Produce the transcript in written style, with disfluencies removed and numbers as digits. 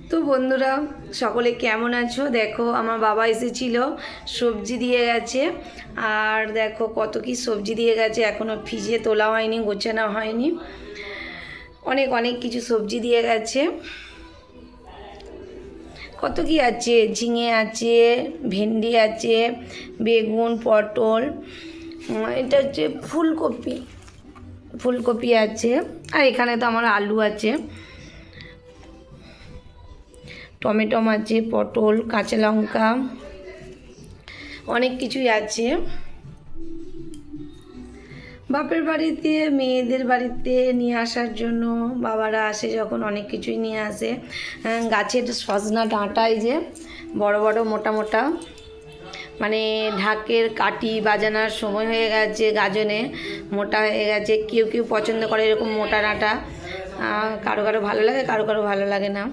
তো বন্ধুরা সকলে কেমন আছো? দেখো আমার বাবা এসেছিল, সবজি দিয়ে গেছে। আর দেখো কত কি সবজি দিয়ে গেছে, এখনও ফ্রিজে তোলা হয়নি, গোছানো হয়নি। অনেক অনেক কিছু সবজি দিয়ে গেছে। কত কি আছে, ঝিঙে আছে, ভেন্ডি আছে, বেগুন, পটল, এটা হচ্ছে ফুলকপি, ফুলকপি আছে। আর এখানে তো আমার আলু আছে, টমেটো আছে, পটল, কাঁচা লঙ্কা, অনেক কিছুই আছে। বাপের বাড়িতে মেয়েদের বাড়িতে নিয়ে আসার জন্য বাবারা আসে যখন, অনেক কিছুই নিয়ে আসে। গাছের সজনা ডাঁটাই যে বড় বড় মোটা মোটা, মানে ঢাকের কাঠি বাজানোর সময় হয়ে গেছে, গাজনে মোটা হয়ে গেছে। কেউ কেউ পছন্দ করে এরকম মোটা ডাঁটা, কারো কারো ভালো লাগে, কারো কারো ভালো লাগে না।